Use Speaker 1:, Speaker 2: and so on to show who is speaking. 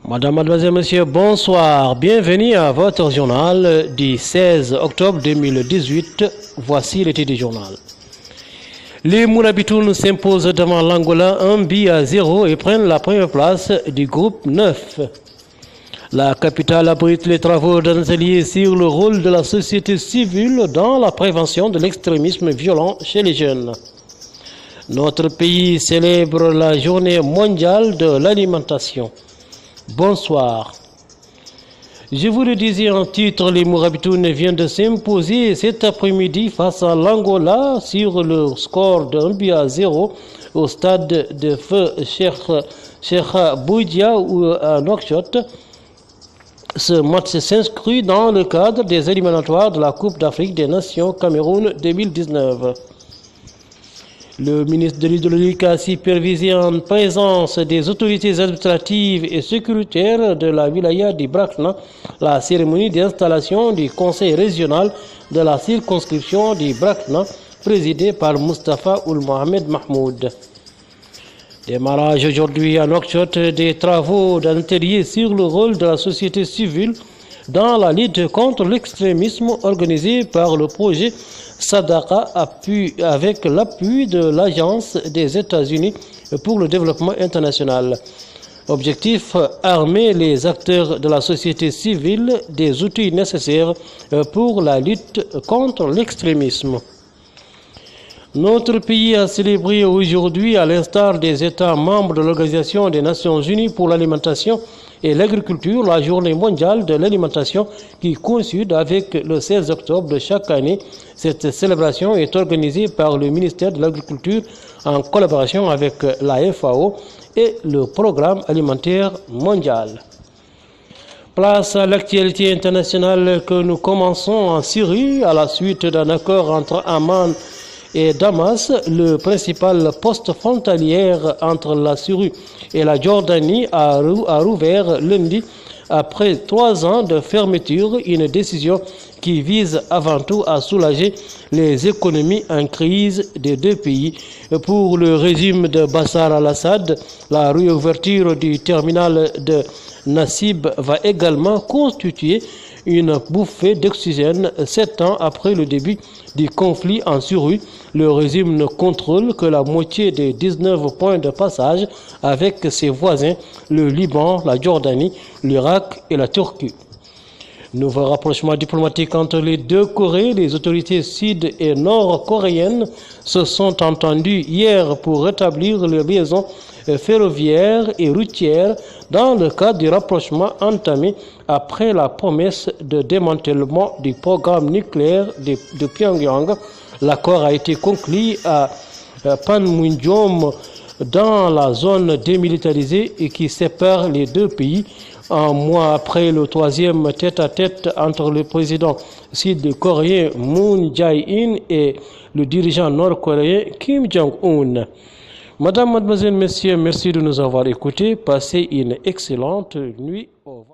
Speaker 1: Madame, mademoiselle, monsieur, bonsoir. Bienvenue à votre journal du 16 octobre 2018. Voici le titre du journal. Les Mourabitoun s'imposent devant l'Angola 1-0 et prennent la première place du groupe 9. La capitale abrite les travaux d'un atelier sur le rôle de la société civile dans la prévention de l'extrémisme violent chez les jeunes. Notre pays célèbre la journée mondiale de l'alimentation. Bonsoir. Je vous le disais en titre, les Mourabitoun viennent de s'imposer cet après-midi face à l'Angola sur le score de 1-0 au stade de feu Cheikh Boudia ou à Nouakchott. Ce match s'inscrit dans le cadre des éliminatoires de la Coupe d'Afrique des Nations Cameroun 2019. Le ministre de l'Hydraulique a supervisé en présence des autorités administratives et sécuritaires de la wilaya de Brakna la cérémonie d'installation du conseil régional de la circonscription de Brakna présidée par Mustafa Ould Mohamed Mahmoud. Démarrage aujourd'hui à Nouakchott des travaux d'un atelier sur le rôle de la société civile dans la lutte contre l'extrémisme organisé par le projet Sadaka avec l'appui de l'Agence des États-Unis pour le développement international. Objectif, armer les acteurs de la société civile des outils nécessaires pour la lutte contre l'extrémisme. Notre pays a célébré aujourd'hui, à l'instar des États membres de l'Organisation des Nations Unies pour l'alimentation et l'agriculture, la journée mondiale de l'alimentation qui coïncide avec le 16 octobre de chaque année. Cette célébration est organisée par le ministère de l'Agriculture en collaboration avec la FAO et le Programme alimentaire mondial. Place à l'actualité internationale que nous commençons en Syrie à la suite d'un accord entre Amman et Damas, le principal poste frontalier entre la Syrie et la Jordanie a rouvert lundi après 3 ans de fermeture, une décision qui vise avant tout à soulager les économies en crise des deux pays. Pour le régime de Bachar al-Assad, la réouverture du terminal de Nassib va également constituer une bouffée d'oxygène 7 ans après le début du conflit en Syrie. Le régime ne contrôle que la moitié des 19 points de passage avec ses voisins, le Liban, la Jordanie, l'Irak et la Turquie. Nouveau rapprochement diplomatique entre les deux Corées. Les autorités sud- et nord-coréennes se sont entendues hier pour rétablir les liaisons ferroviaires et routières dans le cadre du rapprochement entamé après la promesse de démantèlement du programme nucléaire de Pyongyang. L'accord a été conclu à Panmunjom dans la zone démilitarisée et qui sépare les deux pays. Un mois après le 3e tête-à-tête entre le président sud-coréen Moon Jae-in et le dirigeant nord-coréen Kim Jong-un. Madame, mademoiselle, messieurs, merci de nous avoir écoutés. Passez une excellente nuit. Au revoir.